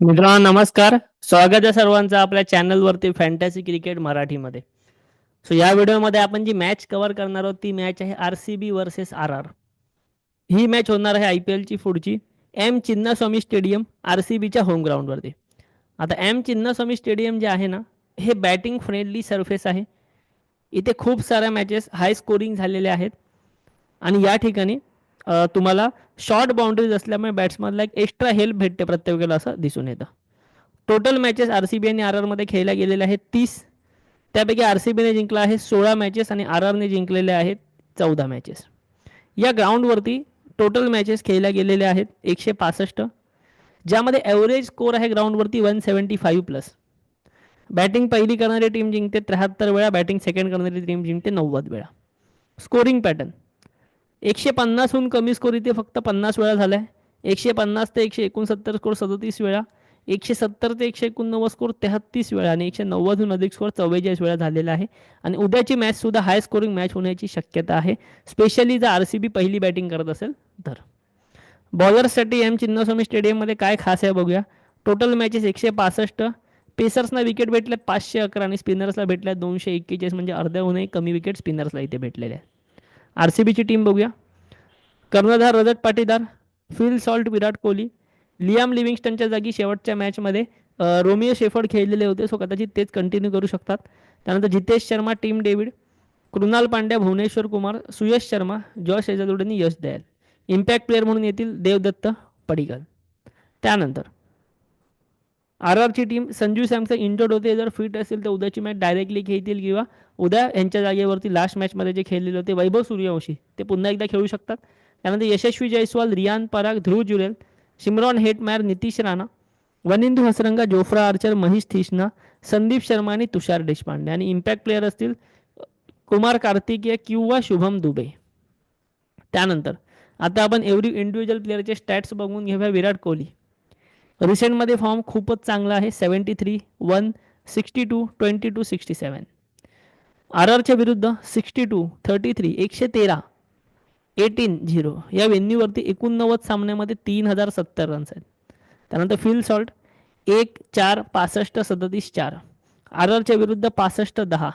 मित्रांनो नमस्कार. स्वागत आहे सर्वांचं आपल्या चॅनलवरती फॅन्टॅसी क्रिकेट मराठीमध्ये. या व्हिडिओमध्ये आपण जी मॅच कव्हर करणार आहोत ती मॅच आहे RCB वर्सेस RR. ही मॅच होणार आहे IPLची पुढची एम चिन्नास्वामी स्टेडियम RCBच्या होम ग्राउंडवरती. आता एम चिन्नास्वामी स्टेडियम जे आहे ना, हे बॅटिंग फ्रेंडली सरफेस आहे. इथे खूप साऱ्या मॅचेस हाय स्कोरिंग झालेल्या आहेत आणि या ठिकाणी तुम्हाला शॉर्ट बाउंड्रीज असल्यामुळे बॅट्समनला एक एक्स्ट्रा हेल्प भेटते प्रत्येक वेळेला असं दिसून येतं. टोटल मॅचेस RCB आणि RR मध्ये खेळल्या गेलेल्या आहेत 30. त्यापैकी RCBने जिंकला आहे 16 मॅचेस आणि RRने जिंकलेले आहेत 14 मॅचेस. या ग्राउंडवरती टोटल मॅचेस खेळल्या गेलेल्या आहेत 165, ज्यामध्ये ॲव्हरेज स्कोर आहे ग्राउंडवरती 175 प्लस. बॅटिंग पहिली करणारी टीम जिंकते 73 वेळा, बॅटिंग सेकंड करणारी टीम जिंकते 90 वेळा. स्कोरिंग पॅटर्न 150हून कमी स्कोर इथे फक्त 50 वेळा झाला आहे. 150 ते 169 स्कोर 37 वेळा, 170 ते 189 स्कोर 33 वेळा आणि 190हून अधिक स्कोर 44 वेळा झालेला आहे. आणि उद्याची मॅच सुद्धा हाय स्कोरिंग मॅच होण्याची शक्यता आहे, स्पेशली जर RCB पहिली बॅटिंग करत असेल तर. बॉलर्ससाठी एम चिन्नास्वामी स्टेडियममध्ये काय खास आहे बघूया. Total matches 165. पेसर्सना विकेट भेटल्या 511 आणि स्पिनर्सला भेटल्या 241, म्हणजे अर्ध्याहूनही कमी विकेट स्पिनर्सला इथे भेटलेल्या आहेत. RCBची टीम बघूया. कर्णधार Rajat Patidar, Phil Salt, Virat Kohli, Liam लिव्हिंगस्टनच्या जागी शेवटच्या मॅचमध्ये रोमिओ शेफर्ड खेळलेले होते, सो कदाचित तेच कंटिन्यू करू शकतात. त्यानंतर Jitesh Sharma, Tim David, Krunal Pandya, Bhuvneshwar Kumar, Suyash Sharma, Josh Hazlewood आणि यश दयाल. इम्पॅक्ट प्लेअर म्हणून येतील देवदत्त पडिक्कल. त्यानंतर RRची टीम संजू सॅमसन इंजर्ड होते, जर फिट असेल तर उद्याची मॅच डायरेक्टली खेळतील किंवा उद्या यांच्या जागेवरती लास्ट मॅचमध्ये जे खेळलेले होते वैभव सूर्यवंशी ते पुन्हा एकदा खेळू शकतात. त्यानंतर Yashasvi Jaiswal, Riyan Parag, Dhruv Jurel, Shimron Hetmyer, Nitish Rana, Wanindu Hasaranga, Jofra Archer, Maheesh Theekshana, Sandeep Sharma आणि तुषार देशपांडे. आणि इम्पॅक्ट प्लेअर असतील कुमार कार्तिकेय किंवा शुभम दुबे. त्यानंतर आता आपण एव्हरी इंडिव्हिज्युअल प्लेअरचे स्टॅट्स बघून घेऊया. विराट कोहली रिसेंटमध्ये फॉर्म खूपच चांगला आहे, 73, 1, 62, 22, 67. RRच्या विरुद्ध 62, 33, 113, 18-0 या वेन्यूवरती 89 सामन्यामध्ये 3070 रन्स आहेत. त्यानंतर फिल सॉल्ट 1, 4, 65, 37, 4. RRच्या विरुद्ध 65, 10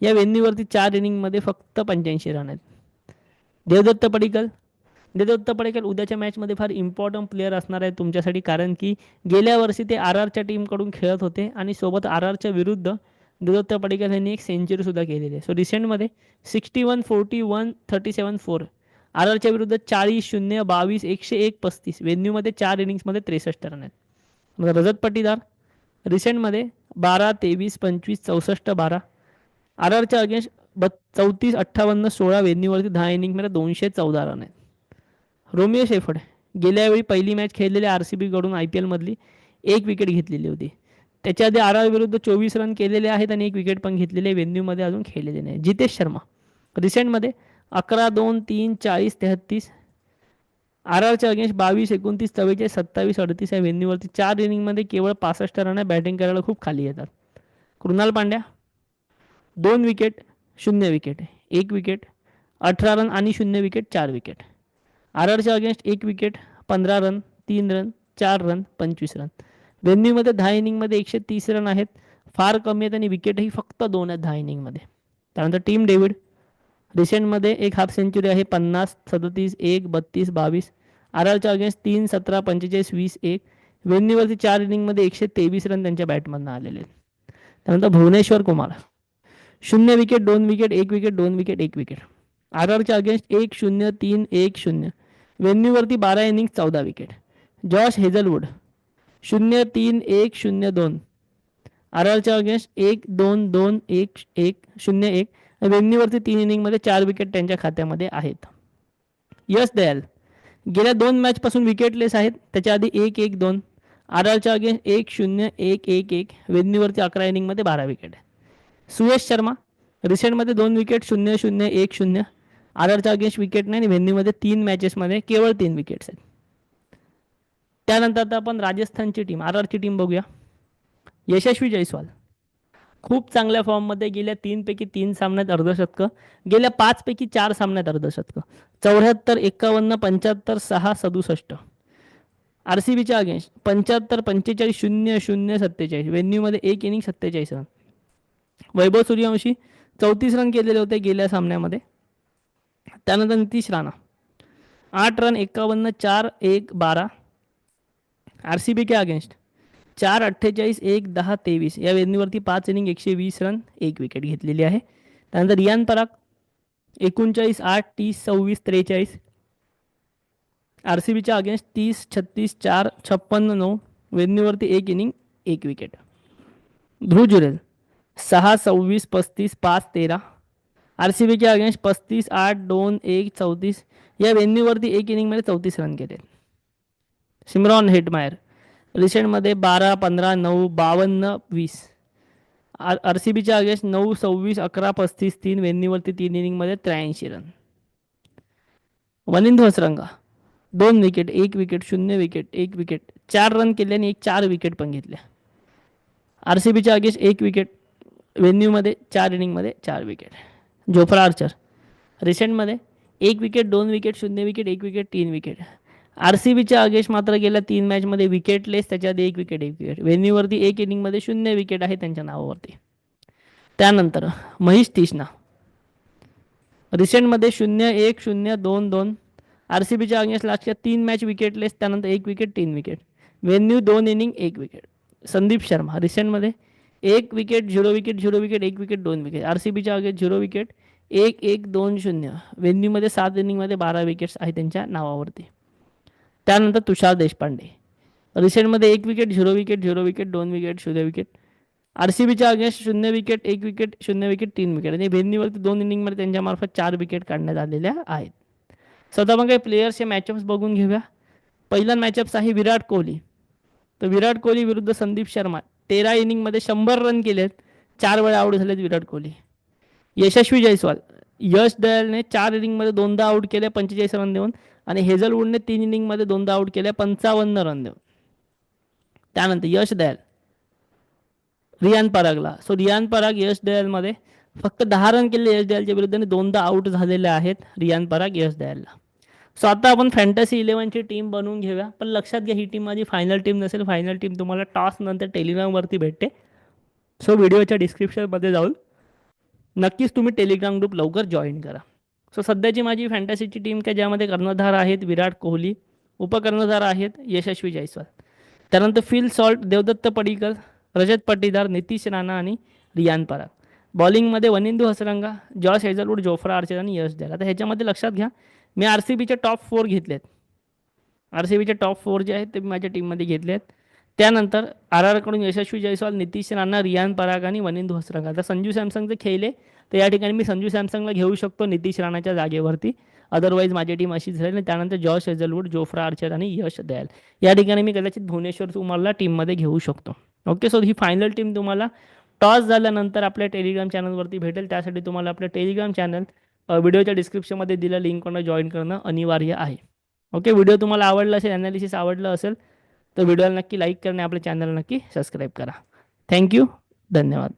या वेन्यूवरती 4 इनिंगमध्ये फक्त 85 रन आहेत. देवदत्त पडिक्कल उद्याच्या मॅचमध्ये फार इम्पॉर्टंट प्लेअर असणार आहे तुमच्यासाठी, कारण की गेल्या वर्षी ते RRच्या टीमकडून खेळत होते आणि सोबत RRच्या विरुद्ध देवदत्त पडिक्कल यांनी एक सेंचुरी सुद्धा केलेली आहे. सो रिसेंटमध्ये 61, 41, 37, 4. RRच्या विरुद्ध 40-0, 22, 101, 35 वेन्यूमध्ये 4 इनिंग्समध्ये 63 रन आहेत. रजत पाटीदार रिसेंटमध्ये 12, 23, 25, 64, 12. RRच्या अगेन्स्ट 34, 58, 16 वेन्यूवरती 10 इनिंगमध्ये 214 रन आहेत. रोमिओ शेफर्ड गेल्या वेळी पहिली मॅच खेळलेल्या RCB कडून IPL मधली 1 विकेट घेतलेली होती. त्याच्या आधी RR विरुद्ध 24 रन केलेले आहेत आणि 1 विकेट पण घेतलेले, वेन्यूमध्ये अजून खेळलेले नाही. जितेश शर्मा रिसेंटमध्ये 11, 2, 3, 40, 33. RRच्या अगेन्स्ट 22, 29, 44, 27, 38 या वेन्यूवरती 4 इनिंगमध्ये केवळ 65 रन आहे. बॅटिंग करायला खूप खाली येतात. Krunal Pandya 2 wicket 0 wicket 1 wicket 18 run आणि 0 विकेट 4 विकेट. RRच्या against 1 wicket 15 run 3 run 4 run 25 run. वेन्यूमध्ये 10 इनिंगमध्ये 130 रन आहेत, फार कमी आहेत आणि विकेटही फक्त 2 आहेत 10 इनिंगमध्ये. त्यानंतर टीम डेव्हिड रिसेंटमध्ये एक हाफ सेंचुरी आहे, 50, 37, 1, 32, 22. RRच्या अगेन्स्ट 3, 17, 45, 20, 1. वेन्यूवरती 4 इनिंगमध्ये 123 रन त्यांच्या बॅटमधनं आलेले आहेत. त्यानंतर Bhuvneshwar Kumar 0 wicket 2 wicket 1 wicket 2 wicket 1 wicket. RRच्या अगेन्स्ट 1-0, 3-1-0 वेन्यूवरती 12 इनिंग 14 विकेट. जॉश हेझलवूड 0-3-1-0-2 RRच्या अगेन्स्ट 1-2-2-1-1-0-1 वेन्यूवरती 3 इनिंगमध्ये 4 विकेट त्यांच्या खात्यामध्ये आहेत. यश दयाल गेल्या 2 मॅचपासून विकेटलेस आहेत, त्याच्या आधी 1-1-2. RRच्या अगेन्स्ट 1-0-1-1-1 वेन्यूवरती 11 इनिंगमध्ये 12 विकेट. सुयश शर्मा रिसेंटमध्ये 2 विकेट 0-0-1-0. RRच्या अगेन्स्ट विकेट नाही आणि व्हेन्यूमध्ये 3 मॅचेसमध्ये केवळ 3 विकेट्स आहेत. त्यानंतर आता आपण राजस्थानची टीम RRची टीम बघूया. यशस्वी जयस्वाल खूप चांगल्या फॉर्ममध्ये, गेल्या 3 पैकी 3 सामन्यात अर्धशतक, गेल्या 5 पैकी 4 सामन्यात अर्धशतक, 74, 51, 75, 6, 67. RCBच्या अगेन्स्ट 75-45-0-0-47 व्हेन्यूमध्ये एक inning 47 run. Vaibhav Suryavanshi 34 run केलेले होते गेल्या सामन्यामध्ये. त्यानंतर नितीश राणा 8 रन 51-4-1-12 RCB के अगेन्स्ट 4-48-1-10-23 या व्हेन्यूवरती 5 इनिंग 120 रन 1 विकेट घेतलेली आहे. त्यानंतर रियान पराग 39-8-30-26-43 RCBच्या अगेन्स्ट 30-36-4-56-9 व्हेन्यूवरती एक इनिंग 1 विकेट. ध्रुव जुरेल 6-26-35-5-13 RCBच्या अगेन्स्ट 35-8-2-1-34 या व्हेन्यूवरती एक इनिंगमध्ये 34 रन केले. सिमरॉन हेटमायर रिसेंटमध्ये 12-15-9-52-20 RCBच्या अगेन्स्ट 9-26-11-35-3 व्हेन्यूवरती 3 इनिंगमध्ये 83 रन. Wanindu Hasaranga 2 wicket 1 wicket 0 wicket 1 wicket 4 run केले आणि 4 विकेट पण घेतल्या. RCBच्या अगेन्स्ट 1 विकेट व्हेन्यूमध्ये 4 इनिंगमध्ये 4 विकेट. जोफ्रा आर्चर रिसेंटमध्ये 1 wicket 2 wicket 0 wicket 1 wicket 3 wicket. RCBच्या अगेन्स्ट मात्र गेल्या 3 मॅचमध्ये विकेटलेस, त्याच्यात 1 विकेट 1 विकेट व्हेन्यूवरती 1 इनिंगमध्ये 0 विकेट आहे त्यांच्या नावावरती. त्यानंतर महेश तीष्णा रिसेंटमध्ये 0-1-0-2-2 RCBच्या अगेन्स्ट लास्टच्या 3 मॅच विकेटलेस, त्यानंतर 1 wicket 3 wicket venue 2 inning 1 wicket. Sandeep Sharma रिसेंटमध्ये 1 wicket 0 wicket 0 wicket 1 wicket 2 wicket RCBच्या अगेन्स्ट 0 विकेट 1-1-2-0 व्हेन्यूमध्ये 7 इनिंगमध्ये 12 विकेट्स आहे त्यांच्या नावावरती. त्यानंतर तुषार देशपांडे रिसेंटमध्ये 1 wicket 0 wicket 0 wicket 2 wicket 0 wicket RCBच्या against 0 wicket 1 wicket 0 wicket 3 wicket आणि व्हेन्यूवरती 2 इनिंगमध्ये त्यांच्यामार्फत 4 विकेट काढण्यात आलेल्या आहेत. स्वतः मग काही प्लेयर्सचे मॅचअप्स बघून घेऊया. पहिला मॅचअप्स आहे विराट कोहली. तर विराट कोहली विरुद्ध संदीप शर्मा 13 इनिंगमध्ये 100 रन केलेत, 4 वेळा आऊट झालेत विराट कोहली. यशस्वी जयस्वाल यश दयालने 4 इनिंगमध्ये 2दा आऊट केले 45 रन देऊन आणि हेझलवूडने 3 इनिंगमध्ये 2दा आऊट केले 55 रन देऊन. त्यानंतर यश दयाल रियान परागला. रियान पराग यश दयालमध्ये फक्त 10 रन केले यश दयालच्या विरुद्ध आणि 2दा आऊट झालेले आहेत रियान पराग यश दयालला. आता आपण फॅन्टसी 11ची टीम बनवून घेऊया. पण लक्षात घ्या ही टीम माझी फायनल टीम नसेल. फायनल टीम तुम्हाला टॉस नंतर टेलिग्रामवरती भेटते. व्हिडिओच्या डिस्क्रिप्शनमध्ये जाऊन नक्कीच तुम्ही टेलिग्राम ग्रुप लवकर जॉईन करा. सध्याची माझी फॅन्टसीची टीम काय ज्यामध्ये कर्णधार आहेत विराट कोहली, उपकर्णधार आहेत यशस्वी जयस्वाल, त्यानंतर फिल सॉल्ट, देवदत्त पडिक्कल, रजत पाटीदार, नितीश राणा आणि रियान पराग. बॉलिंगमध्ये Wanindu Hasaranga, Josh Hazlewood, Jofra Archer आणि यश दयाल. आता ह्याच्यामध्ये लक्षात घ्या मी RCBचे टॉप 4 घेतलेत. RCBचे टॉप 4 जे आहेत ते मी माझ्या टीममध्ये घेतले आहेत. त्यानंतर RRकडून यशस्वी जयस्वाल, नितीश राणा, रियान पराग आणि वनिंदू हसरंगा. आता संजू सॅमसंगचे खेळले तर या ठिकाणी मी संजू सॅमसंगला घेऊ शकतो नितीश राणाच्या जागेवरती. अदरवाईज माझी टीम अशीच राहील. आणि त्यानंतर जॉश हेझलवूड, जोफ्रा आर्चर आणि यश दयाल या ठिकाणी मी कदाचित भुवनेश्वर कुमारला टीममध्ये घेऊ शकतो. ओके, ही फायनल टीम तुम्हाला टॉस झाल्यानंतर आपल्या टेलिग्राम चॅनलवरती भेटेल. त्यासाठी तुम्हाला आपलं टेलिग्राम चॅनल व्हिडिओच्या डिस्क्रिप्शनमध्ये दिलेल्या लिंकवरून जॉईन करणं अनिवार्य आहे. ओके, व्हिडिओ तुम्हाला आवडला असेल, ॲनालिसिस आवडलं असेल तर व्हिडिओला नक्की लाईक करणे, आपल्या चॅनलला नक्की सबस्क्राईब करा. थँक्यू, धन्यवाद.